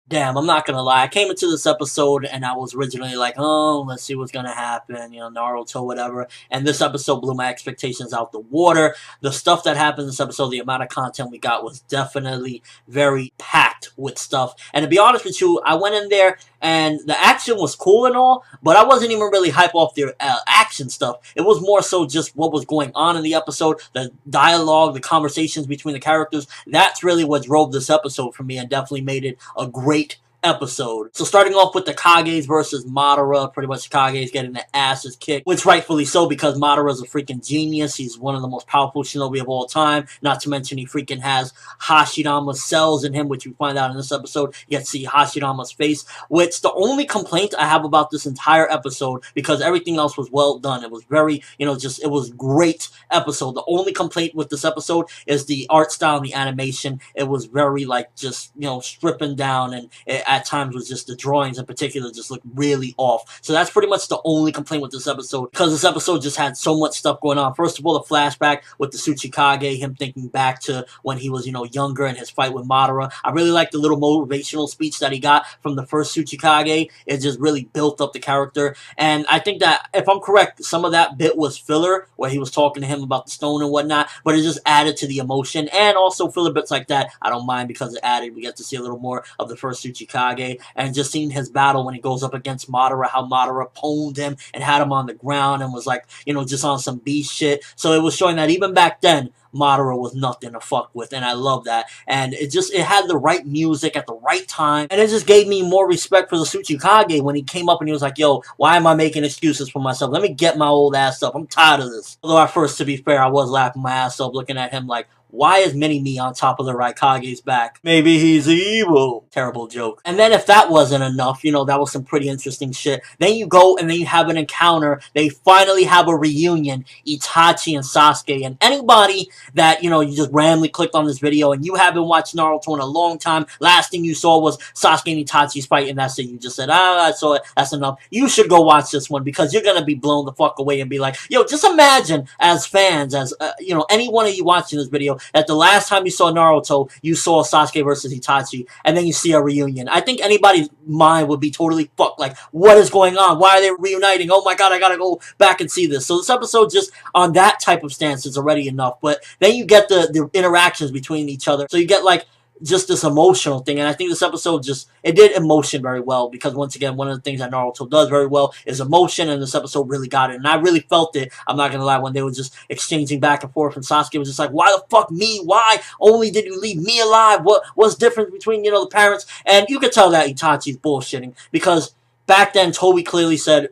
Damn, I'm not gonna lie. I came into this episode and I was originally like, oh, let's see what's gonna happen, Naruto, whatever. And this episode blew my expectations out the water. The stuff that happened in this episode, the amount of content we got was definitely very packed with stuff. And to be honest with you, I went in there and the action was cool and all, but I wasn't even really hype off the action stuff. It was more so just what was going on in the episode, the dialogue, the conversations between the characters. That's really what drove this episode for me and definitely made it a great episode. So starting off with the Kages versus Madara, pretty much the Kages getting their asses kicked, which rightfully so because Madara's a freaking genius. He's one of the most powerful shinobi of all time, not to mention he freaking has Hashirama cells in him, which we find out in this episode. You get to see Hashirama's face, which the only complaint I have about this entire episode, because everything else was well done. It was very, it was great episode. The only complaint with this episode is the art style and the animation. It was very stripping down, and at times was just the drawings in particular just looked really off. So that's pretty much the only complaint with this episode, because this episode just had so much stuff going on. First of all, the flashback with the Tsuchikage, him thinking back to when he was, younger and his fight with Madara. I really liked the little motivational speech that he got from the first Tsuchikage. It just really built up the character. And I think that, if I'm correct, some of that bit was filler, where he was talking to him about the stone and whatnot, but it just added to the emotion. And also filler bits like that, I don't mind, because it added, we get to see a little more of the first Tsuchikage, and just seeing his battle when he goes up against Madara, how Madara pwned him and had him on the ground and was like, just on some beast shit. So it was showing that even back then, Madara was nothing to fuck with, and I love that. And it had the right music at the right time, and it just gave me more respect for the Tsuchikage when he came up and he was like, yo, why am I making excuses for myself? Let me get my old ass up. I'm tired of this. Although at first, to be fair, I was laughing my ass up looking at him like, why is Mini-Me on top of the Raikage's back? Maybe he's evil. Terrible joke. And then if that wasn't enough, that was some pretty interesting shit. Then you go and then you have an encounter. They finally have a reunion. Itachi and Sasuke. And anybody that, you just randomly clicked on this video and you haven't watched Naruto in a long time, last thing you saw was Sasuke and Itachi's fight, and that's it. You just said, I saw it. That's enough. You should go watch this one, because you're going to be blown the fuck away and be like, yo, just imagine as fans, as, any one of you watching this video, that the last time you saw Naruto, you saw Sasuke versus Itachi, and then you see a reunion. I think anybody's mind would be totally fucked. Like, what is going on? Why are they reuniting? Oh my god, I gotta go back and see this. So this episode, just on that type of stance, is already enough. But then you get the interactions between each other. So you get, like, just this emotional thing, and I think this episode it did emotion very well, because once again, one of the things that Naruto does very well is emotion, and this episode really got it, and I really felt it. I'm not gonna lie, when they were just exchanging back and forth, and Sasuke was just like, why the fuck me? Why only did you leave me alive? What's different between, the parents? And you could tell that Itachi's bullshitting, because back then Toby clearly said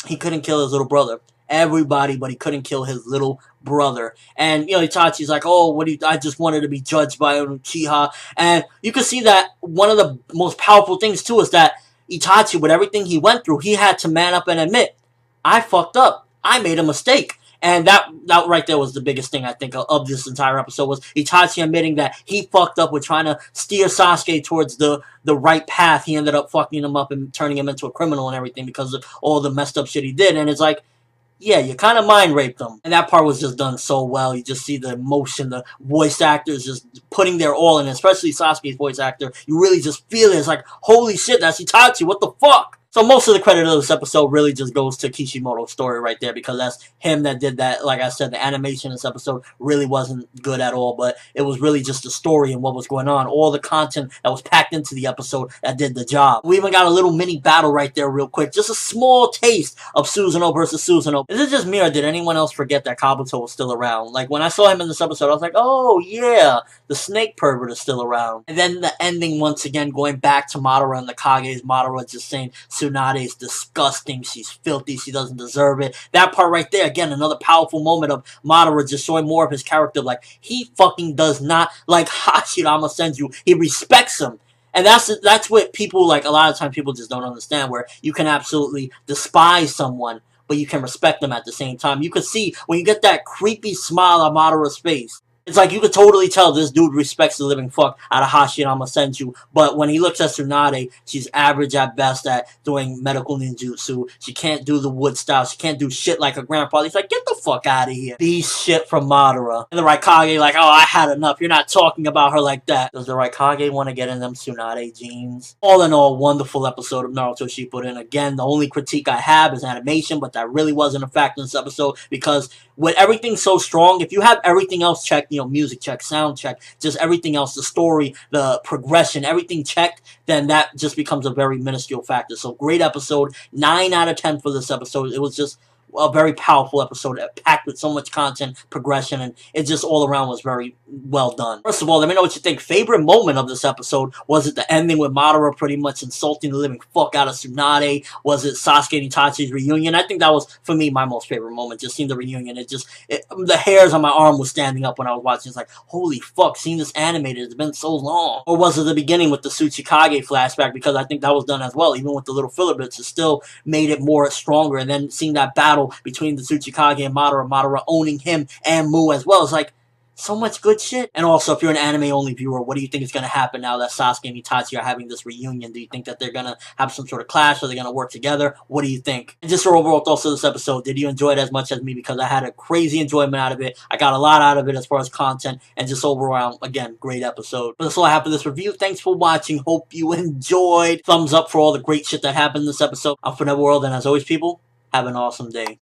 he couldn't kill his little brother. Everybody, but he couldn't kill his little brother. And, Itachi's like, oh, I just wanted to be judged by Uchiha. And you can see that one of the most powerful things, too, is that Itachi, with everything he went through, he had to man up and admit, I fucked up. I made a mistake. And that right there was the biggest thing, I think, of this entire episode, was Itachi admitting that he fucked up with trying to steer Sasuke towards the right path. He ended up fucking him up and turning him into a criminal and everything because of all the messed up shit he did. And it's like, yeah, you kind of mind raped them. And that part was just done so well. You just see the emotion, the voice actors just putting their all in, especially Sasuke's voice actor. You really just feel it. It's like, holy shit, that's Itachi. What the fuck? So most of the credit of this episode really just goes to Kishimoto's story right there, because that's him that did that. Like I said, the animation in this episode really wasn't good at all, but it was really just the story and what was going on. All the content that was packed into the episode that did the job. We even got a little mini battle right there real quick. Just a small taste of Susanoo versus Susanoo. Is it just me, or did anyone else forget that Kabuto was still around? Like, when I saw him in this episode, I was like, oh yeah, the snake pervert is still around. And then the ending, once again, going back to Madara and the Kages. Madara just saying, Tsunade is disgusting, she's filthy, she doesn't deserve it. That part right there, again, another powerful moment of Madara just showing more of his character. Like, he fucking does not like Hashirama Senju. He respects him. And that's what people, like, a lot of times people just don't understand, where you can absolutely despise someone, but you can respect them at the same time. You can see when you get that creepy smile on Madara's face. It's like you could totally tell this dude respects the living fuck out of Hashirama Senju, but when he looks at Tsunade, she's average at best at doing medical ninjutsu. She can't do the wood style. She can't do shit like her grandfather. He's like, get the fuck out of here. Beast shit from Madara. And the Raikage like, oh, I had enough. You're not talking about her like that. Does the Raikage want to get in them Tsunade jeans? All in all, wonderful episode of Naruto Shippuden. Again, the only critique I have is animation, but that really wasn't a factor in this episode because with everything so strong, if you have everything else checked, music check, sound check, just everything else, the story, the progression, everything checked, then that just becomes a very minuscule factor. So great episode, 9 out of 10 for this episode. It was just a very powerful episode, packed with so much content, progression, and it just all around was very well done. First of all, let me know what you think. Favorite moment of this episode? Was it the ending with Madara pretty much insulting the living fuck out of Tsunade? Was it Sasuke and Itachi's reunion? I think that was, for me, my most favorite moment, just seeing the reunion. The hairs on my arm was standing up when I was watching. It's like, holy fuck, seeing this animated, it's been so long. Or was it the beginning with the Tsuchikage flashback? Because I think that was done as well, even with the little filler bits, it still made it more stronger. And then seeing that battle between the Tsuchikage and Madara owning him and Mu as well. It's like, so much good shit. And also, if you're an anime-only viewer, what do you think is going to happen now that Sasuke and Itachi are having this reunion? Do you think that they're going to have some sort of clash? Are they going to work together? What do you think? And just your overall thoughts of this episode. Did you enjoy it as much as me? Because I had a crazy enjoyment out of it. I got a lot out of it as far as content and just overall, again, great episode. But that's all I have for this review. Thanks for watching. Hope you enjoyed. Thumbs up for all the great shit that happened in this episode. I'm for Neverworld, and as always, people, have an awesome day.